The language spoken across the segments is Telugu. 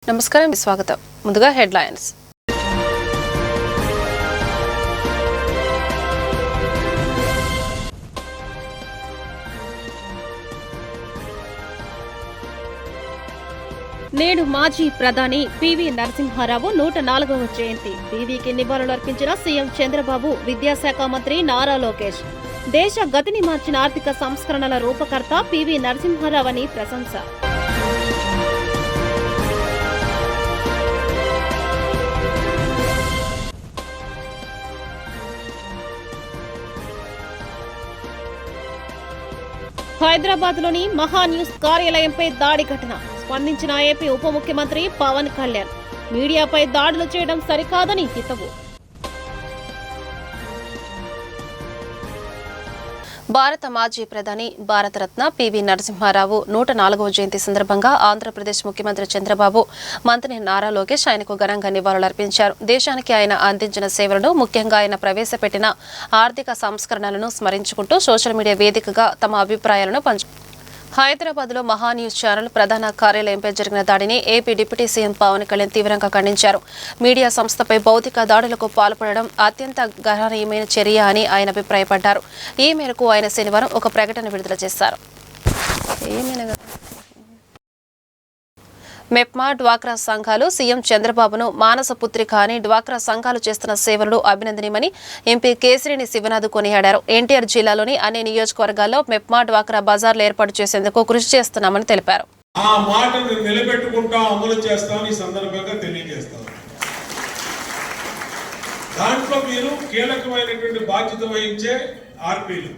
నమస్కారం, స్వాగతం. ముందుగా హెడ్లైన్స్. నేడు మాజీ ప్రధాని పివి నరసింహారావు 104వ జయంతి. పివికి నివాళులర్పించిన సీఎం చంద్రబాబు, విద్యాశాఖ మంత్రి నారా లోకేష్. దేశ గతిని మార్చిన ఆర్థిక సంస్కరణల రూపకర్త పివి నరసింహారావు అని ప్రశంస. హైదరాబాద్లోని మహాన్యూస్ కార్యాలయంపై దాడి ఘటన. స్పందించిన ఏపీ ఉప ముఖ్యమంత్రి పవన్ కళ్యాణ్, మీడియాపై దాడులు చేయడం సరికాదని హితవు. భారత మాజీ ప్రధాని భారతరత్న పివి నరసింహారావు 104వ జయంతి సందర్భంగా ఆంధ్రప్రదేశ్ ముఖ్యమంత్రి చంద్రబాబు, మంత్రి నారా లోకేష్ ఆయనకు ఘనంగా నివాళులర్పించారు. దేశానికి ఆయన అందించిన సేవలను, ముఖ్యంగా ఆయన ప్రవేశపెట్టిన ఆర్థిక సంస్కరణలను స్మరించుకుంటూ సోషల్ మీడియా వేదికగా తమ అభిప్రాయాలను పంచుకున్నారు. హైదరాబాద్లో మహాన్యూస్ ఛానల్ ప్రధాన కార్యాలయంపై జరిగిన దాడిని AP deputy CM Pawan Kalyan తీవ్రంగా ఖండించారు. మీడియా సంస్థపై భౌతిక దాడులకు పాల్పడడం అత్యంత గణనీయమైన చర్య అని ఆయన అభిప్రాయపడ్డారు. ఈ మేరకు ఆయన శనివారం ఒక ప్రకటన విడుదల చేశారు. మెప్మా డ్వాక్రా సంఘాలు సీఎం చంద్రబాబును మానస పుత్రిక అని డ్వాక్రా సంఘాలు చేస్తున్న సేవలను అభినందనీయమని ఎంపీ కేసినేని శివనాథ్ కొనియాడారు. ఎన్టీఆర్ జిల్లాలోని అన్ని నియోజకవర్గాల్లో మెప్మా డ్వాక్రా బజార్లు ఏర్పాటు చేసేందుకు కృషి చేస్తున్నామని తెలిపారు. ఆ మాటను నిలబెట్టుకుంటాం, అమలు చేస్తామని ఈ సందర్భంగా తెలియజేస్తాం. దాంట్లో మీరు కీలకమైనటువంటి బాధ్యత వహించే ఆర్పీలు,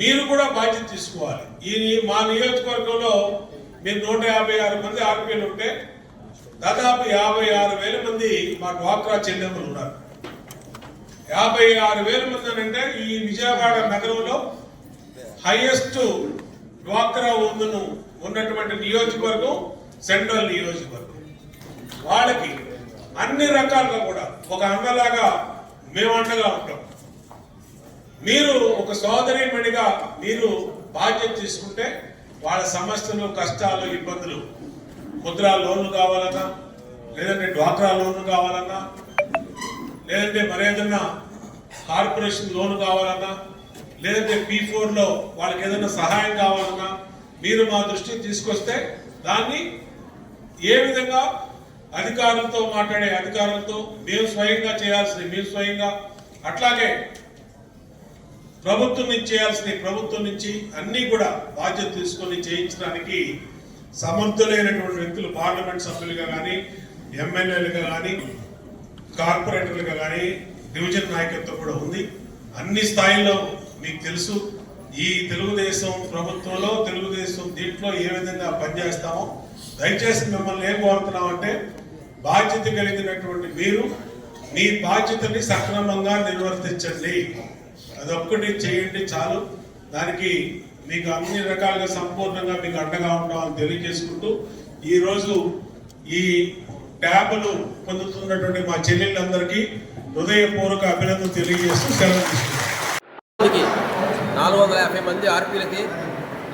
మీరు కూడా బాధ్యత తీసుకోవాలి. మా నియోజకవర్గంలో మీరు 156 మంది ఆర్పీలు ఉంటే దాదాపు 56,000 మంది మా డ్వాక్రా చెల్లెమ్మలు ఉన్నారు. 56,000 మంది అంటే ఈ విజయవాడ నగరంలో హైయెస్ట్ డ్వాక్రా ఉమెన్ ఉన్నటువంటి నియోజకవర్గం సెంట్రల్ నియోజకవర్గం. వాళ్ళకి అన్ని రకాలుగా కూడా ఒక అన్నలాగా మేము అండగా ఉంటాం. మీరు ఒక సోదరీమణిగా మీరు బాధ్యత తీసుకుంటే వాళ్ళ సమస్యలు, కష్టాలు, ఇబ్బందులు, ముద్రా లోన్లు కావాలన్నా, లేదంటే డ్వాక్రా లోన్లు కావాలన్నా, లేదంటే మరేదన్నా కార్పొరేషన్ లోన్ కావాలన్నా, లేదంటే P4లో వాళ్ళకి ఏదైనా సహాయం కావాలన్నా మీరు మా దృష్టికి తీసుకొస్తే దాన్ని ఏ విధంగా అధికారులతో మాట్లాడే అధికారులతో మేము స్వయంగా చేయాల్సింది మేము స్వయంగా, అట్లాగే ప్రభుత్వం నుంచి చేయాల్సిన ప్రభుత్వం నుంచి అన్ని కూడా బాధ్యత తీసుకొని చేయించడానికి సమర్థులైనటువంటి వ్యక్తులు పార్లమెంట్ సభ్యులుగా కానీ, ఎమ్మెల్యేలుగా కానీ, కార్పొరేటర్లుగా కానీ డివిజన్ నాయకత్వం కూడా ఉంది. అన్ని స్థాయిల్లో మీకు తెలుసు. ఈ తెలుగుదేశం ప్రభుత్వంలో తెలుగుదేశం దీంట్లో ఏ విధంగా పనిచేస్తామో దయచేసి మిమ్మల్ని ఏం కోరుతున్నామంటే, బాధ్యత కలిగినటువంటి మీరు మీ బాధ్యతని సక్రమంగా నిర్వర్తించండి. అదొక్కటి చేయండి చాలు. దానికి మీకు అన్ని రకాలుగా సంపూర్ణంగా మీకు అండగా ఉంటామని తెలియజేసుకుంటూ ఈరోజు ఈ ట్యాబ్లు పొందుతున్నటువంటి మా చెల్లెళ్ళందరికీ హృదయపూర్వక అభినందనలు తెలియజేస్తూ సెలవు తీసుకుంటాం. 450 మంది ఆర్పీలకి,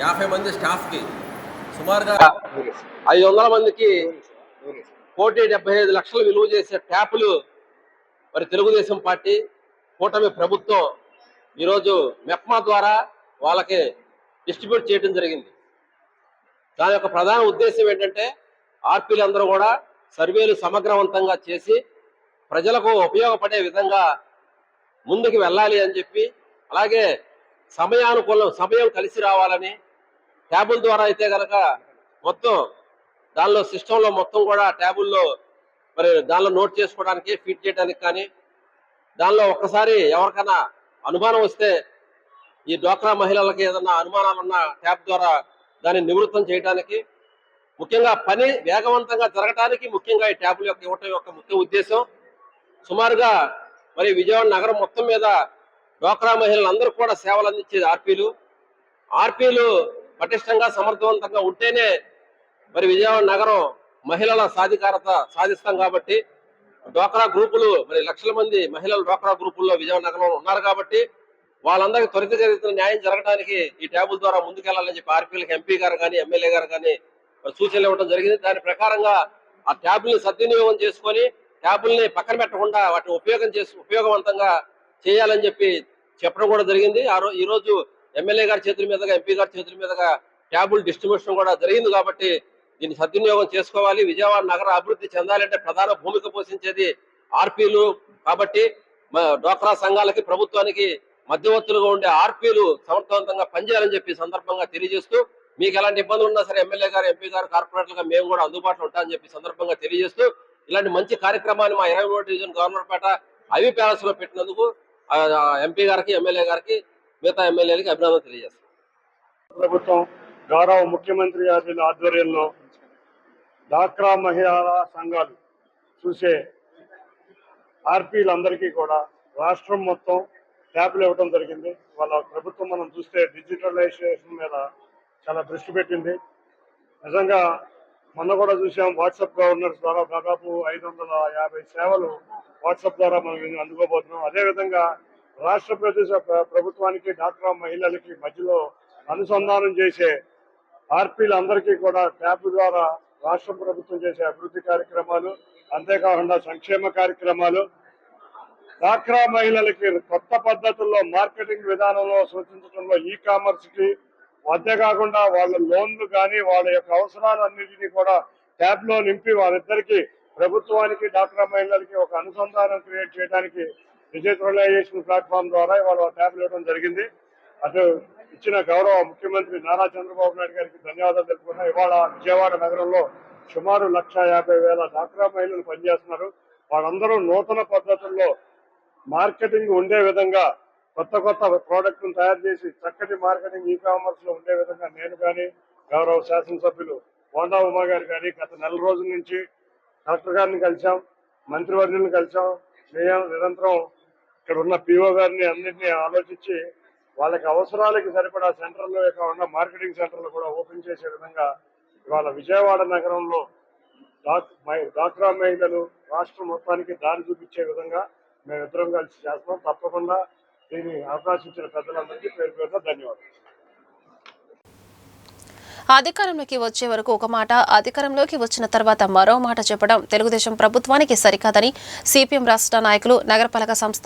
50 మంది స్టాఫ్కి, సుమారుగా 500 మందికి 1,75 లక్షలు విలువ చేసే ట్యాపులు మరి తెలుగుదేశం పార్టీ కూటమి ప్రభుత్వం ఈరోజు మెప్మా ద్వారా వాళ్ళకి డిస్ట్రిబ్యూట్ చేయడం జరిగింది. దాని యొక్క ప్రధాన ఉద్దేశం ఏంటంటే ఆర్పీలు అందరూ కూడా సర్వేలు సమగ్రవంతంగా చేసి ప్రజలకు ఉపయోగపడే విధంగా ముందుకు వెళ్ళాలి అని చెప్పి, అలాగే సమయం కలిసి రావాలని, ట్యాబుల ద్వారా అయితే కనుక మొత్తం దానిలో సిస్టంలో మొత్తం కూడా ట్యాబుల్లో మరి దానిలో నోట్ చేసుకోవడానికి, ఫీడ్ చేయడానికి కానీ, దానిలో ఒక్కసారి ఎవరికైనా అనుమానం వస్తే ఈ డ్వాక్రా మహిళలకి ఏదన్నా అనుమానాలు ఉన్న ట్యాబ్ ద్వారా దాన్ని నివృత్తం చేయడానికి, ముఖ్యంగా పని వేగవంతంగా జరగడానికి ముఖ్యంగా ఈ ట్యాబుల యొక్క ఇవ్వటం యొక్క ముఖ్య ఉద్దేశం. సుమారుగా మరి విజయవాడ నగరం మొత్తం మీద డ్వాక్రా మహిళలందరూ కూడా సేవలు అందించేది ఆర్పీలు పటిష్టంగా సమర్థవంతంగా ఉంటేనే మరి విజయవాడ నగరం మహిళల సాధికారత సాధిస్తాం. కాబట్టి డ్వాక్రా గ్రూపులు మరి లక్షల మంది మహిళలు డ్వాక్రా గ్రూపుల్లో విజయవాడ నగరంలో ఉన్నారు కాబట్టి వాళ్ళందరికీ త్వరితగతిన న్యాయం జరగడానికి ఈ ట్యాబుల ద్వారా ముందుకెళ్లాలని చెప్పి ఆర్పీలకు ఎంపీ గారు కానీ, ఎమ్మెల్యే గారు కానీ సూచనలు ఇవ్వడం జరిగింది. దాని ప్రకారంగా ఆ ట్యాబ్ని సద్వినియోగం చేసుకొని ట్యాబుల్ని పక్కన పెట్టకుండా వాటిని ఉపయోగవంతంగా చేయాలని చెప్పి చెప్పడం కూడా జరిగింది. ఈ రోజు ఎమ్మెల్యే గారి చేతుల మీదుగా, ఎంపీ గారి చేతుల మీదుగా ట్యాబుల్ డిస్ట్రిబ్యూషన్ కూడా జరిగింది. కాబట్టి దీన్ని సద్వినియోగం చేసుకోవాలి. విజయవాడ నగర అభివృద్ధి చెందాలంటే ప్రధాన భూమిక పోషించేది ఆర్పీలు. కాబట్టి డ్వాక్రా సంఘాలకి, ప్రభుత్వానికి మధ్యవర్తులుగా ఉండే ఆర్పీలు సమర్థవంతంగా పనిచేయాలని చెప్పి సందర్భంగా తెలియజేస్తూ, మీకు ఎలాంటి ఇబ్బందులు ఉన్నా సరే ఎమ్మెల్యే గారు, ఎంపీ గారు, కార్పొరేటర్లుగా మేము కూడా అందుబాటులో ఉంటామని చెప్పి సందర్భంగా తెలియజేస్తూ, ఇలాంటి మంచి కార్యక్రమాన్ని మా 23వ డివిజన్ గవర్నర్పేట ఐవీ ప్యాలెస్ లో పెట్టినందుకు ఎంపీ గారికి, ఎమ్మెల్యే గారికి, మిగతా ఎమ్మెల్యేలకి అభినందనలు తెలియజేస్తాం. ప్రభుత్వం గౌరవ ముఖ్యమంత్రి గారి ఆధ్వర్యంలో డ్వాక్రా మహిళా సంఘాలు చూసే ఆర్పీలందరికీ కూడా రాష్ట్రం మొత్తం ట్యాబ్లు ఇవ్వడం జరిగింది. వాళ్ళ ప్రభుత్వం మనం చూస్తే డిజిటలైజేషన్ మీద చాలా దృష్టి పెట్టింది. నిజంగా మొన్న కూడా చూసాం, వాట్సాప్ గవర్నర్స్ ద్వారా దాదాపు 550 సేవలు వాట్సాప్ ద్వారా మనం అందుకోబోతున్నాం. అదేవిధంగా రాష్ట్ర ప్రభుత్వానికి డ్వాక్రా మహిళలకి మధ్యలో అనుసంధానం చేసే ఆర్పీలందరికీ కూడా ట్యాబ్ ద్వారా రాష్ట్ర ప్రభుత్వం చేసే అభివృద్ధి కార్యక్రమాలు, అంతేకాకుండా సంక్షేమ కార్యక్రమాలు, డ్వాక్రా మహిళలకి కొత్త పద్ధతుల్లో మార్కెటింగ్ విధానంలో సూచించడంలో, ఈ కామర్స్ కి, అంతేకాకుండా వాళ్ళ లోన్లు కానీ వాళ్ళ యొక్క అవసరాలన్నింటినీ కూడా ట్యాబ్ లో నింపి వారిద్దరికి, ప్రభుత్వానికి డ్వాక్రా మహిళలకి ఒక అనుసంధానం క్రియేట్ చేయడానికి డిజిటలైజేషన్ ప్లాట్ఫామ్ ద్వారా ఇవాళ ట్యాబ్లు ఇవ్వడం జరిగింది. అటు ఇచ్చిన గౌరవ ముఖ్యమంత్రి నారా చంద్రబాబు నాయుడు గారికి ధన్యవాదాలు తెలుపుకున్నా. ఇవాళ విజయవాడ నగరంలో సుమారు 1,50,000 డ్వాక్రా మహిళలు పనిచేస్తున్నారు. వాళ్ళందరూ నూతన పద్ధతుల్లో మార్కెటింగ్ ఉండే విధంగా కొత్త ప్రోడక్ట్ను తయారు చేసి చక్కటి మార్కెటింగ్ ఈ కామర్స్ లో ఉండే విధంగా నేను కానీ, గౌరవ శాసనసభ్యులు బోండా ఉమా గారు కానీ గత నెల రోజుల నుంచి కలెక్టర్ గారిని కలిసాం, మంత్రివర్యులను కలిసాం. నిరంతరం ఇక్కడ ఉన్న పిఓ గారిని అందరినీ ఆలోచించి వాళ్ళకి అవసరాలకి సరిపడా సెంటర్లు ఉన్న మార్కెటింగ్ సెంటర్లు కూడా ఓపెన్ చేసే విధంగా ఇవాళ విజయవాడ నగరంలో డ్వాక్రా మహిళలు రాష్ట్రం మొత్తానికి దారి చూపించే విధంగా మేమిద్దరం కలిసి చేస్తున్నాం. తప్పకుండా దీన్ని అవకాశం ఇచ్చిన పెద్దలందరికీ పేరు పేరున ధన్యవాదాలు. అధికారంలోకి వచ్చే వరకు ఒక మాట, అధికారంలోకి వచ్చిన తర్వాత మరో మాట చెప్పడం తెలుగుదేశం ప్రభుత్వానికి సరికాదని సిపిఎం రాష్ట్ర నాయకులు, నగరపాలక సంస్థ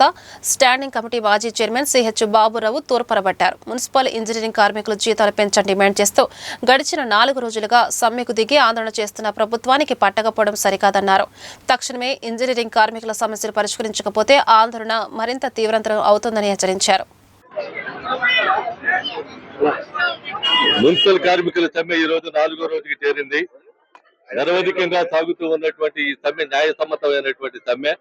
స్టాండింగ్ కమిటీ మాజీ చైర్మన్ సిహెచ్ బాబురావు తూర్పరబట్టారు. మున్సిపల్ ఇంజనీరింగ్ కార్మికులు జీతాలు పెంచని డిమాండ్ చేస్తూ గడిచిన 4 రోజులుగా సమ్మెకు దిగి ఆందోళన చేస్తున్న ప్రభుత్వానికి పట్టకపోవడం సరికాదన్నారు. తక్షణమే ఇంజనీరింగ్ కార్మికుల సమస్యలు పరిష్కరించకపోతే ఆందోళన మరింత తీవ్రతరం అవుతుందని హెచ్చరించారు. మున్సిపల్ కార్మికుల సమ్మె ఈ రోజు 4వ రోజుకి చేరింది. నిరవధికంగా సాగుతూ ఉన్నటువంటి ఈ సమ్మె న్యాయసమ్మతమైనటువంటి సమ్మె.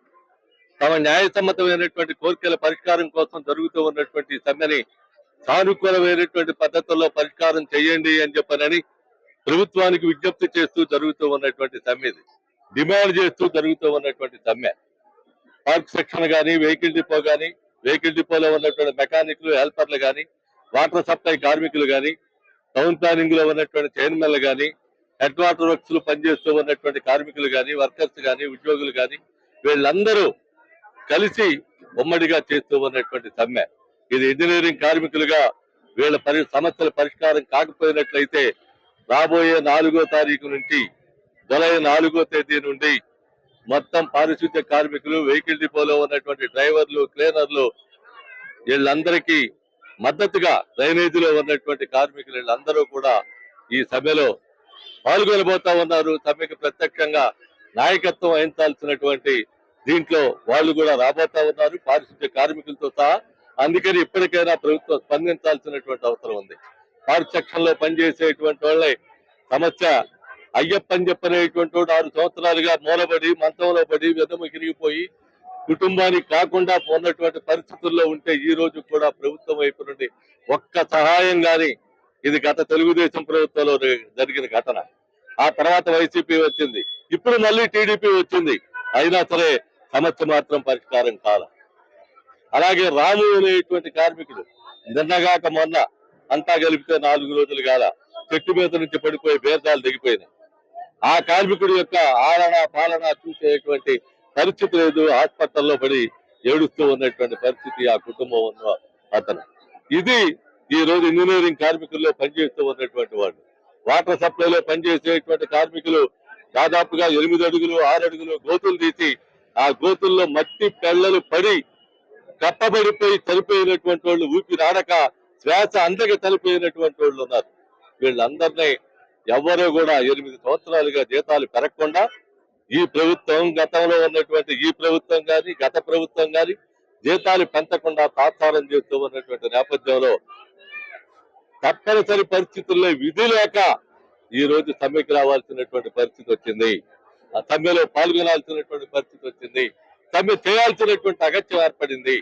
తమ న్యాయసమ్మతమైనటువంటి కోరికల పరిష్కారం కోసం జరుగుతూ ఉన్నటువంటి సమ్మెని సానుకూలమైనటువంటి పద్ధతుల్లో పరిష్కారం చేయండి అని చెప్పనని ప్రభుత్వానికి విజ్ఞప్తి చేస్తూ జరుగుతూ ఉన్నటువంటి సమ్మె ఇది. డిమాండ్ చేస్తూ జరుగుతూ ఉన్నటువంటి సమ్మె. పార్క్ సెక్షన్ కానీ, వెహికల్ డిపో కానీ, వెహికల్ డిపోలో ఉన్నటువంటి మెకానిక్లు, హెల్పర్లు కానీ, వాటర్ సప్లై కార్మికులు కానీ, టౌన్ ప్లానింగ్ లో ఉన్నటువంటి చైర్మన్లు కానీ, హెడ్ వాటర్ వర్క్స్ లో పనిచేస్తూ ఉన్నటువంటి కార్మికులు కానీ, వర్కర్స్ కానీ, ఉద్యోగులు కానీ, వీళ్ళందరూ కలిసి ఉమ్మడిగా చేస్తూ ఉన్నటువంటి సమ్మె ఇది. ఇంజనీరింగ్ కార్మికులుగా వీళ్ళ సమస్యల పరిష్కారం కాకపోయినట్లయితే రాబోయే 4వ తారీఖు నుంచి జూలై 4వ తేదీ నుండి మొత్తం పారిశుద్ధ్య కార్మికులు, వెహికల్ డిపోలో ఉన్నటువంటి డ్రైవర్లు, క్లీనర్లు, వీళ్ళందరికీ మద్దతుగా డ్రైనేజీలో ఉన్నటువంటి కార్మికులు వీళ్ళందరూ కూడా ఈ సమ్మెలో పాల్గొనబోతా ఉన్నారు. సమ్మెకు ప్రత్యక్షంగా నాయకత్వం వహించాల్సినటువంటి దీంట్లో వాళ్ళు కూడా రాబోతా ఉన్నారు, పారిశుద్ధ్య కార్మికులతో సహా. అందుకని ఇప్పటికైనా ప్రభుత్వం స్పందించాల్సినటువంటి అవసరం ఉంది. పార్క్ సెక్షన్ లో పనిచేసేటువంటి వాళ్ళే సమస్య. అయ్యప్పని చెప్పనేటువంటి 6 సంవత్సరాలుగా మూలబడి, మంచంలో పడి, వెదము కిరిగిపోయి కుటుంబానికి కాకుండా ఉన్నటువంటి పరిస్థితుల్లో ఉంటే ఈ రోజు కూడా ప్రభుత్వం వైపు నుండి ఒక్క సహాయం గాని, ఇది గత తెలుగుదేశం ప్రభుత్వంలో జరిగిన ఘటన. ఆ తర్వాత వైసీపీ వచ్చింది, ఇప్పుడు మళ్ళీ టీడీపీ వచ్చింది. అయినా సరే సమస్య మాత్రం పరిష్కారం కాల. అలాగే రాము అనేటువంటి కార్మికుడు నిన్నగాక మొన్న అంతా కలిపితే 4 రోజులు కాల చెట్టు మీద నుంచి పడిపోయి బేర్దాలు దిగిపోయినాయి. ఆ కార్మికుడి యొక్క ఆలన పాలన చూసేటువంటి పరిస్థితి లేదు. హాస్పిటల్లో పడి ఏడుస్తూ ఉన్నటువంటి పరిస్థితి ఆ కుటుంబం ఉన్న అతను. ఇది ఈ రోజు ఇంజనీరింగ్ కార్మికుల్లో పనిచేస్తూ ఉన్నటువంటి వాళ్ళు. వాటర్ సప్లైలో పనిచేసేటువంటి కార్మికులు దాదాపుగా 8 అడుగులు 6 అడుగులు గోతులు తీసి ఆ గోతుల్లో మట్టి పెళ్ళలు పడి కప్పబడిపోయి చనిపోయినటువంటి వాళ్ళు, ఊపిరాడక శ్వాస అందక చనిపోయినటువంటి వాళ్ళు ఉన్నారు. వీళ్ళందరినీ ఎవరు కూడా 8 సంవత్సరాలుగా జీతాలు పెరగకుండా ఈ ప్రభుత్వం, గతంలో ఉన్నటువంటి ఈ ప్రభుత్వం కానీ గత ప్రభుత్వం కానీ జీతాలు పెంచకుండా తాత్సారం చేస్తూ ఉన్నటువంటి నేపథ్యంలో తప్పనిసరి పరిస్థితుల్లో విధి లేక ఈ రోజు సమ్మెకి రావాల్సినటువంటి పరిస్థితి వచ్చింది. ఆ సమ్మెలో పాల్గొనాల్సినటువంటి పరిస్థితి వచ్చింది. సమ్మె చేయాల్సినటువంటి అగత్యం ఏర్పడింది.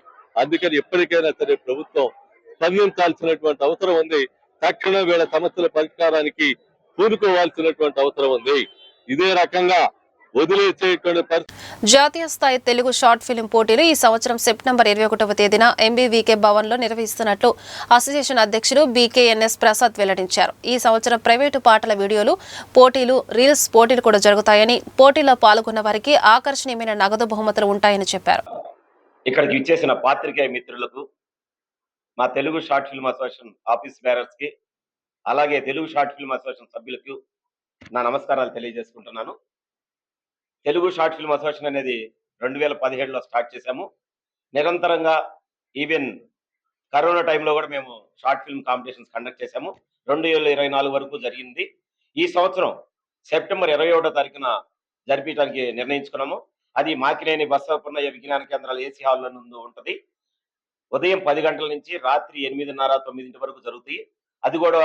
అందుకని ఎప్పటికైనా సరే ప్రభుత్వం స్పందించాల్సినటువంటి అవసరం ఉంది. తక్షణం వీళ్ళ సమస్యల పరిష్కారానికి పూనుకోవాల్సినటువంటి అవసరం ఉంది. ఇదే రకంగా వదిలేసేటువంటి పరిస్థితి. జాతీయ స్థాయి తెలుగు షార్ట్ ఫిల్మ్ పోటీలు ఈ సంవత్సరం సెప్టెంబర్ 21వ తేదీన ఎంబీవీకే భవన్లో నిర్వహిస్తున్నట్లు అసోసియేషన్ అధ్యక్షుడు బీకేఎన్ఎస్ ప్రసాద్ వెల్లడించారు. ఈ సంవత్సరం ప్రైవేటు పాటల వీడియోలు పోటీలు, రీల్స్ పోటీలు కూడా జరుగుతాయని, పోటీలో పాల్గొన్న వారికి ఆకర్షణీయమైన నగదు బహుమతులు ఉంటాయని చెప్పారు. ఇక్కడికి ఇచ్చేసిన పాత్రికేయ మిత్రులకు, మా Telugu short film association office bearers కి, అలాగే తెలుగు షార్ట్ ఫిల్మ్ అసోసియేషన్ సభ్యులకు నా నమస్కారాలు తెలియజేసుకుంటున్నాను. తెలుగు షార్ట్ ఫిల్మ్ అసోసియేషన్ అనేది 2017లో స్టార్ట్ చేశాము. నిరంతరంగా ఈవెన్ కరోనా టైంలో కూడా మేము షార్ట్ ఫిల్మ్ కాంపిటీషన్స్ కండక్ట్ చేశాము. 2024 వరకు జరిగింది. ఈ సంవత్సరం సెప్టెంబర్ 21వ తారీఖున జరిపించడానికి నిర్ణయించుకున్నాము. అది మాకినేని బసవపున్నయ్య విజ్ఞాన కేంద్రాల ఏసీ హాల్లో నుండి ఉంటుంది. ఉదయం 10 గంటల నుంచి రాత్రి 8:30, 9 వరకు జరుగుతాయి. అది కూడా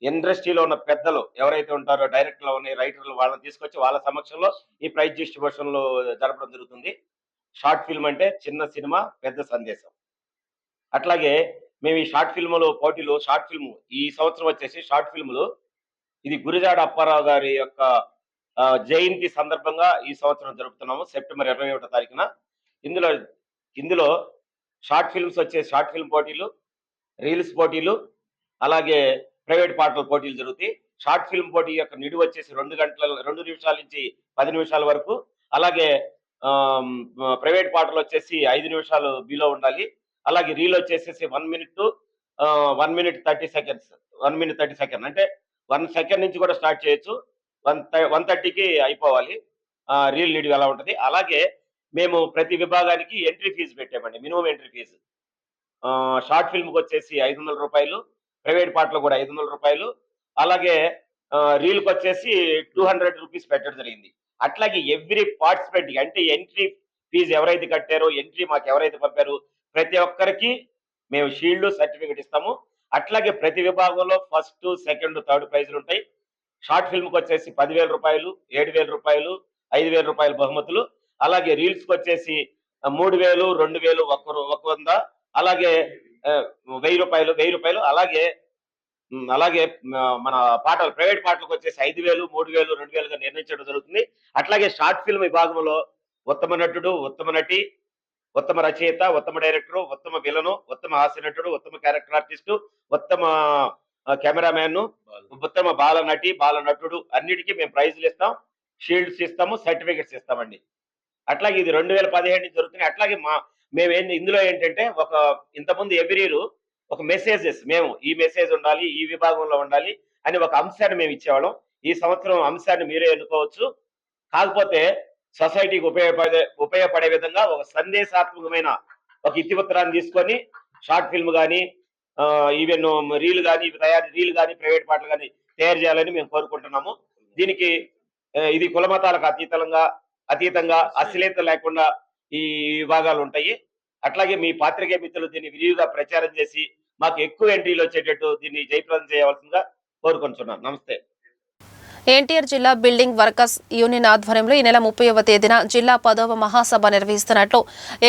ఇండస్ట్రీలో ఉన్న పెద్దలు ఎవరైతే ఉంటారో, డైరెక్టర్లు ఉన్నాయి, రైటర్లు, వాళ్ళని తీసుకొచ్చి వాళ్ళ సమక్షంలో ఈ ప్రైజ్ డిస్ట్రిబ్యూషన్ లో జరపడం జరుగుతుంది. షార్ట్ ఫిల్మ్ అంటే చిన్న సినిమా పెద్ద సందేశం. అట్లాగే మేము ఈ షార్ట్ ఫిల్మ్లో పోటీలు, షార్ట్ ఫిల్మ్ ఈ సంవత్సరం వచ్చేసి షార్ట్ ఫిల్మ్లు ఇది గురిజాడ అప్పారావు గారి యొక్క జయంతి సందర్భంగా ఈ సంవత్సరం జరుపుతున్నాము సెప్టెంబర్ 21వ తారీఖున. ఇందులో షార్ట్ ఫిల్మ్స్ వచ్చే షార్ట్ ఫిల్మ్ పోటీలు, రీల్స్ పోటీలు, అలాగే ప్రైవేట్ పాటల పోటీలు జరుగుతాయి. షార్ట్ ఫిల్మ్ పోటీ యొక్క నిడువ వచ్చేసి 2 నిమిషాల నుంచి 10 నిమిషాల వరకు, అలాగే ప్రైవేట్ పాటలు వచ్చేసి 5 నిమిషాలు బిలో ఉండాలి. అలాగే రీల్ వచ్చేసేసి 1 minute 30 seconds, 1 minute 30 seconds అంటే 1 సెకండ్ నుంచి కూడా స్టార్ట్ చేయొచ్చు. 1:30కి అయిపోవాలి. రీల్ నిడివి ఎలా ఉంటుంది. అలాగే మేము ప్రతి విభాగానికి ఎంట్రీ ఫీజు పెట్టామండి. మినిమం ఎంట్రీ ఫీజు షార్ట్ ఫిల్మ్కి వచ్చేసి 500 రూపాయలు, ప్రైవేట్ పాటలు కూడా 500 రూపాయలు, అలాగే రీల్కి వచ్చేసి 200 రూపీస్ పెట్టడం జరిగింది. అట్లాగే ఎవ్రీ పార్టిసిపెంట్ అంటే ఎంట్రీ ఫీజు ఎవరైతే కట్టారో, ఎంట్రీ మాకు ఎవరైతే పంపారో ప్రతి ఒక్కరికి మేము షీల్డ్, సర్టిఫికెట్ ఇస్తాము. అట్లాగే ప్రతి విభాగంలో ఫస్ట్, సెకండ్, థర్డ్ ప్రైజులు ఉంటాయి. షార్ట్ ఫిల్మ్కి వచ్చేసి 10,000 రూపాయలు, 7,000 రూపాయలు, 5,000 రూపాయల బహుమతులు. అలాగే రీల్స్కి వచ్చేసి 3,000, 2,000, 100, అలాగే 1,000 రూపాయలు. అలాగే మన పాటలు, ప్రైవేట్ పాటలకు వచ్చేసి 5,000, 3,000, 2,000గా నిర్ణయించడం జరుగుతుంది. అట్లాగే షార్ట్ ఫిల్మ్ విభాగంలో ఉత్తమ నటుడు, ఉత్తమ నటి, ఉత్తమ రచయిత, ఉత్తమ డైరెక్టర్, ఉత్తమ విలను, ఉత్తమ హాస్య నటుడు, ఉత్తమ క్యారెక్టర్ ఆర్టిస్టు, ఉత్తమ కెమెరామ్యాన్, ఉత్తమ బాల నటి, బాల నటుడు అన్నిటికీ మేము ప్రైజులు ఇస్తాం, షీల్డ్స్ ఇస్తాము, సర్టిఫికెట్స్ ఇస్తామండి. అట్లాగే ఇది 2017 నుంచి జరుగుతుంది. అట్లాగే మేము ఇందులో ఏంటంటే ఇంతకుముందు ఎవ్రీరు ఒక మెసేజెస్, మేము ఈ మెసేజ్ ఉండాలి, ఈ విభాగంలో ఉండాలి అని ఒక అంశాన్ని మేము ఇచ్చేవాళ్ళం. ఈ సంవత్సరం అంశాన్ని మీరే ఎన్నుకోవచ్చు. కాకపోతే సొసైటీకి ఉపయోగపడే విధంగా ఒక సందేశాత్మకమైన ఒక ఇతివృత్తాన్ని తీసుకొని షార్ట్ ఫిల్మ్ కానీ, ఈవెన్ రీల్ కానీ, రీల్ కానీ, ప్రైవేట్ పాటలు కానీ తయారు చేయాలని మేము కోరుకుంటున్నాము. దీనికి ఇది కులమతాలకు అతీతంగా అశ్లీలత లేకుండా ఈ విభాగాలు ఉంటాయి. అట్లాగే మీ పాత్రికేయ మిత్రులు దీన్ని విరివిగా ప్రచారం చేసి మాకు ఎక్కువ ఎంట్రీలు వచ్చేటట్టు దీన్ని జయప్రదం చేయవలసిందిగా కోరుకుంటున్నాను. నమస్తే. ఎన్టీఆర్ జిల్లా బిల్డింగ్ వర్కర్స్ యూనియన్ ఆధ్వర్యంలో ఈ నెల 30వ తేదీన జిల్లా 10వ మహాసభ నిర్వహిస్తున్నట్లు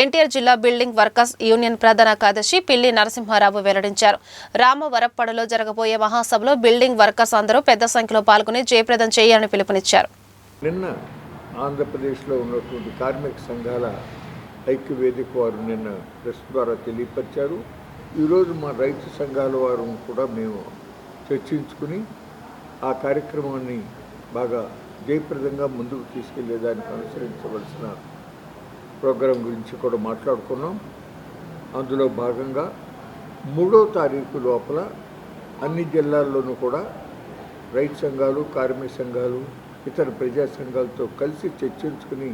ఎన్టీఆర్ జిల్లా బిల్డింగ్ వర్కర్స్ యూనియన్ ప్రధాన కార్యదర్శి పిల్లి నరసింహారావు వెల్లడించారు. రామవరప్పడలో జరగబోయే మహాసభలో బిల్డింగ్ వర్కర్స్ అందరూ పెద్ద సంఖ్యలో పాల్గొని జయప్రదం చేయాలని పిలుపునిచ్చారు. నిన్న ఆంధ్రప్రదేశ్లో ఉన్నటువంటి కార్మిక సంఘాల ఐక్యవేదిక వారు నిన్న ప్రెస్ ద్వారా తెలియపరిచారు. ఈరోజు మా రైతు సంఘాల వారు కూడా మేము చర్చించుకుని ఆ కార్యక్రమాన్ని బాగా జయప్రదంగా ముందుకు తీసుకెళ్లేదానికి అనుసరించవలసిన ప్రోగ్రాం గురించి కూడా మాట్లాడుకున్నాం. అందులో భాగంగా 3వ తారీఖు లోపల అన్ని జిల్లాల్లోనూ కూడా రైతు సంఘాలు, కార్మిక సంఘాలు ఇతర ప్రజా సంఘాలతో కలిసి చర్చించుకుని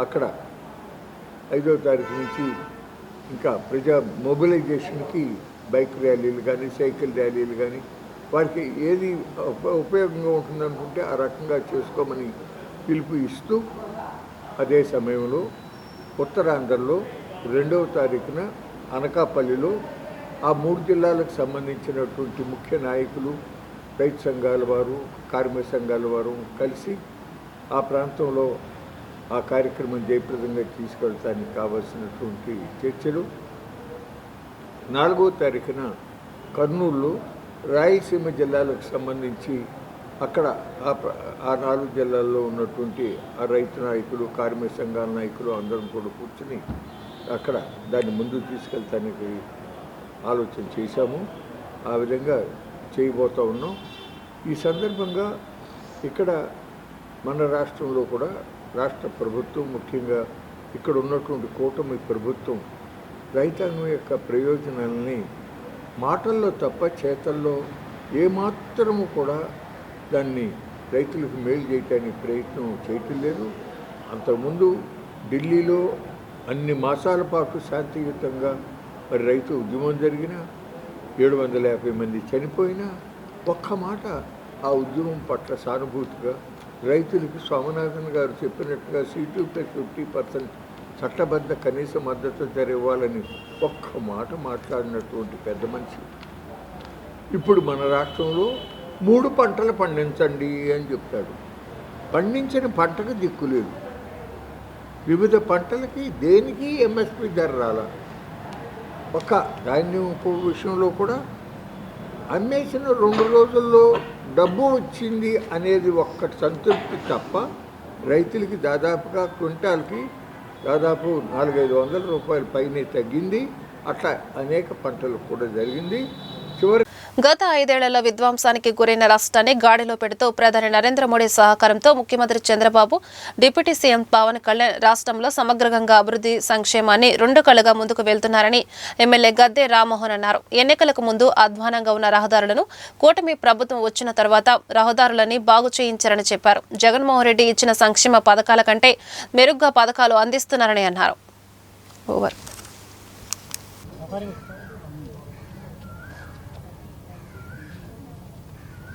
అక్కడ 5వ తారీఖు నుంచి ఇంకా ప్రజా మొబిలైజేషన్కి బైక్ ర్యాలీలు కానీ సైకిల్ ర్యాలీలు కానీ వారికి ఏది ఉపయోగంగా ఉంటుందనుకుంటే ఆ రకంగా చేసుకోమని పిలుపు ఇస్తూ అదే సమయంలో ఉత్తరాంధ్రలో 2వ తారీఖున అనకాపల్లిలో ఆ 3 జిల్లాలకు సంబంధించినటువంటి ముఖ్య నాయకులు, రైతు సంఘాల వారు, కార్మిక సంఘాల వారు కలిసి ఆ ప్రాంతంలో ఆ కార్యక్రమం జయప్రదంగా తీసుకెళ్ళటానికి కావాల్సినటువంటి చర్చలు. 4వ తారీఖున కర్నూలులో రాయలసీమ జిల్లాలకు సంబంధించి అక్కడ ఆ 4 జిల్లాల్లో ఉన్నటువంటి ఆ రైతు నాయకులు, కార్మిక సంఘాల నాయకులు అందరం కూడా కూర్చుని అక్కడ దాన్ని ముందుకు తీసుకెళ్తానికి ఆలోచన చేశాము. ఆ విధంగా చేయబోతూ ఉన్నాం. ఈ సందర్భంగా ఇక్కడ మన రాష్ట్రంలో కూడా రాష్ట్ర ప్రభుత్వం, ముఖ్యంగా ఇక్కడ ఉన్నటువంటి కూటమి ప్రభుత్వం రైతాంగం యొక్క ప్రయోజనాలని మాటల్లో తప్ప చేతల్లో ఏమాత్రము కూడా దాన్ని రైతులకు మేలు చేయడానికి ప్రయత్నం చేయటం లేదు. అంతకుముందు ఢిల్లీలో అన్ని మాసాల పాటు శాంతియుతంగా మరి రైతు ఉద్యమం జరిగిన 750 మంది చనిపోయినా ఒక్క మాట ఆ ఉద్యమం పట్ల సానుభూతిగా రైతులకి స్వామినాథన్ గారు చెప్పినట్టుగా C2+50% చట్టబద్ధ కనీస మద్దతు ధర ఇవ్వాలని ఒక్క మాట మాట్లాడినటువంటి పెద్ద మనిషి ఇప్పుడు మన రాష్ట్రంలో 3 పంటలు పండించండి అని చెప్తాడు. పండించిన పంటకు దిక్కులేదు. వివిధ పంటలకి దేనికి MSP ధర రాలా. ఒక ధాన్యం విషయంలో కూడా అమ్మేసిన 2 రోజుల్లో డబ్బు వచ్చింది అనేది ఒక్కటి సంతృప్తి తప్ప రైతులకి దాదాపుగా క్వింటాల్కి దాదాపు 400-500 రూపాయల పైనే తగ్గింది. అట్లా అనేక పంటలు కూడా జరిగింది. చివరి గత 5 ఏళ్లలో విధ్వంసానికి గురైన రాష్ట్రాన్ని గాడిలో పెడుతూ ప్రధాని నరేంద్ర మోడీ సహకారంతో ముఖ్యమంత్రి చంద్రబాబు, డిప్యూటీ సీఎం పవన్ కళ్యాణ్ రాష్ట్రంలో సమగ్రంగా అభివృద్ధి సంక్షేమాన్ని 2 కళ్లుగా ముందుకు వెళ్తున్నారని ఎమ్మెల్యే గద్దె రామ్మోహన్ అన్నారు. ఎన్నికలకు ముందు అధ్వానంగా ఉన్న రహదారులను కూటమి ప్రభుత్వం వచ్చిన తర్వాత రహదారులని బాగు చేయించారని చెప్పారు. జగన్మోహన్ రెడ్డి ఇచ్చిన సంక్షేమ పథకాల కంటే మెరుగ్గా పథకాలు అందిస్తున్నారని అన్నారు. ఓవర్.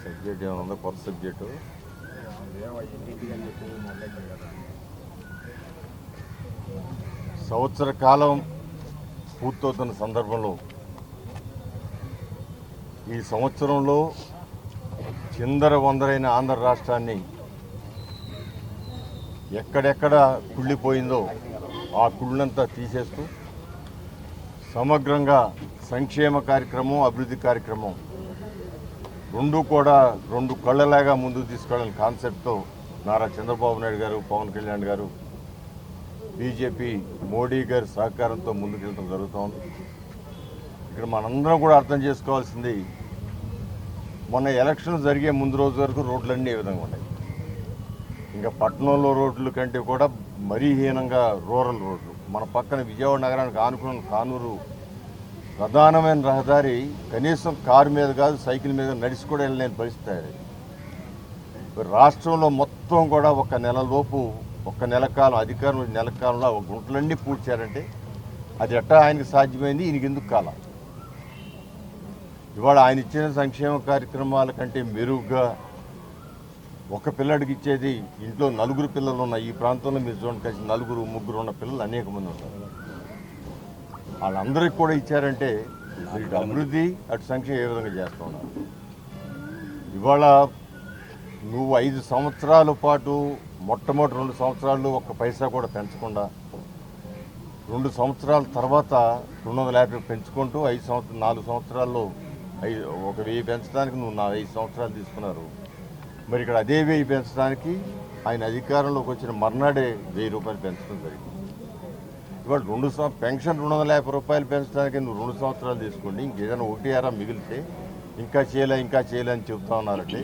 సబ్జెక్ట్ ఏమన్నా కొత్త సబ్జెక్టు సంవత్సర కాలం పూర్తవుతున్న సందర్భంలో ఈ సంవత్సరంలో చిందరవందరైన ఆంధ్ర రాష్ట్రాన్ని ఎక్కడెక్కడ కుళ్ళిపోయిందో ఆ కుళ్ళంతా తీసేస్తూ సమగ్రంగా సంక్షేమ కార్యక్రమం, అభివృద్ధి కార్యక్రమం 2 కూడా 2 కళ్ళలాగా ముందుకు తీసుకెళ్ళాలని కాన్సెప్ట్తో నారా చంద్రబాబు నాయుడు గారు, పవన్ కళ్యాణ్ గారు, బీజేపీ మోడీ గారి సహకారంతో ముందుకెళ్ళడం జరుగుతోంది. ఇక్కడ మనందరం కూడా అర్థం చేసుకోవాల్సింది, మొన్న ఎలక్షన్ జరిగే ముందు రోజు వరకు రోడ్లన్నీ ఏ విధంగా ఉన్నాయి. ఇంకా పట్టణంలో రోడ్ల కంటే కూడా మరీ హీనంగా రూరల్ రోడ్లు. మన పక్కన విజయవాడ నగరానికి ఆనుకున్న కానూరు ప్రధానమైన రహదారి కనీసం కారు మీద కాదు, సైకిల్ మీద నడిచి కూడా వెళ్ళలేని పరిస్థితి. రాష్ట్రంలో మొత్తం కూడా ఒక నెల కాలం అధికారం నెల కాలంలో గుంటలన్నీ పూడ్చారంటే అది ఎట్టా ఆయనకి సాధ్యమైంది, ఈయనకి ఎందుకు కాలం? ఇవాళ ఆయన ఇచ్చిన సంక్షేమ కార్యక్రమాల కంటే మెరుగ్గా ఒక పిల్లడికి ఇచ్చేది, ఇంట్లో 4 పిల్లలు ఉన్న ఈ ప్రాంతంలో మీరు చూడండి, కలిసి 4-3 ఉన్న పిల్లలు అనేక మంది ఉన్నారు. వాళ్ళందరికీ కూడా ఇచ్చారంటే ఇటు అభివృద్ధి అటు సంక్షేమం ఏ విధంగా చేస్తూ ఉన్నారు. ఇవాళ నువ్వు 5 సంవత్సరాల పాటు మొట్టమొదటి 2 సంవత్సరాలు ఒక్క పైసా కూడా పెంచకుండా 2 సంవత్సరాల తర్వాత 250 పెంచుకుంటూ 4 సంవత్సరాల్లో 1000 పెంచడానికి నువ్వు 5 సంవత్సరాలు తీసుకున్నారు. మరి ఇక్కడ అదే 1000 పెంచడానికి ఆయన అధికారంలోకి వచ్చిన మర్నాడే 1000 రూపాయలు పెంచడం జరిగింది. ఇవాళ పెన్షన్ 250 రూపాయలు పెంచడానికి నువ్వు 2 సంవత్సరాలు తీసుకోండి, ఇంకేదైనా 1 మిగిలితే ఇంకా చేయలే అని చెప్తా ఉన్నారంటే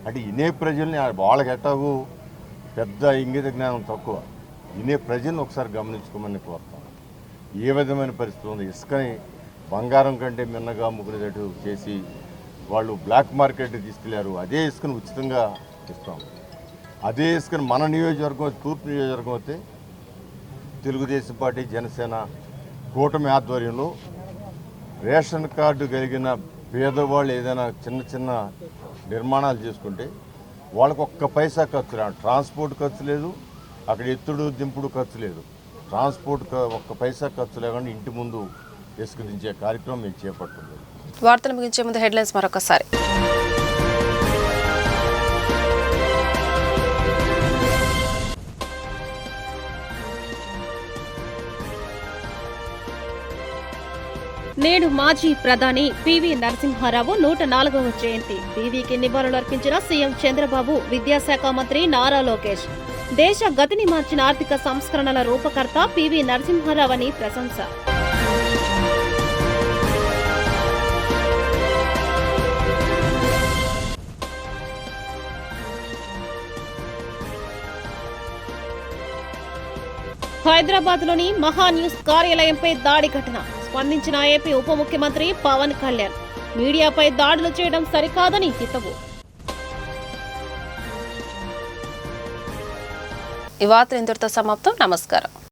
అంటే ఇనే ప్రజల్ని వాళ్ళకి ఎట్టాగు పెద్ద ఇంగిత జ్ఞానం తక్కువ. ఇనే ప్రజల్ని ఒకసారి గమనించుకోమని కోరుతాం. ఏ విధమైన పరిస్థితి ఉంది? ఇసుకని బంగారం కంటే మిన్నగా అమ్ముకునేటట్టు చేసి వాళ్ళు బ్లాక్ మార్కెట్కి తీసుకెళ్లారు. అదే ఇసుకను ఉచితంగా ఇస్తాం. అదే ఇసుకని మన నియోజకవర్గం తూర్పు నియోజకవర్గం అయితే తెలుగుదేశం పార్టీ జనసేన కూటమి ఆధ్వర్యంలో రేషన్ కార్డు కలిగిన పేదవాళ్ళు ఏదైనా చిన్న చిన్న నిర్మాణాలు చేసుకుంటే వాళ్ళకు ఒక్క పైసా ఖర్చు లేదు. ట్రాన్స్పోర్ట్ ఖర్చు లేదు, అక్కడ ఎత్తుడు దింపుడు ఖర్చు లేదు. ట్రాన్స్పోర్ట్ ఒక్క పైసా ఖర్చు లేకుండా ఇంటి ముందు ఇసుక దించే కార్యక్రమం మేము చేపట్టుంది. వార్తలు ముగించే ముందు హెడ్లైన్స్ మరొకసారి. నేడు మాజీ ప్రధాని పివి నరసింహారావు 104వ జయంతి. పీవీకి నివాళులర్పించిన సీఎం చంద్రబాబు, విద్యాశాఖ మంత్రి నారా లోకేష్. దేశ గతిని మార్చిన ఆర్థిక సంస్కరణల రూపకర్త పివి నరసింహారావు అని ప్రశంస. హైదరాబాద్లోని మహాన్యూస్ కార్యాలయంపై దాడి ఘటన. స్పందించిన ఏపీ ఉప ముఖ్యమంత్రి పవన్ కళ్యాణ్. మీడియాపై దాడులు చేయడం సరికాదని హితవు. ఈ వార్త ఇంతటితో సమాప్తం. నమస్కారం.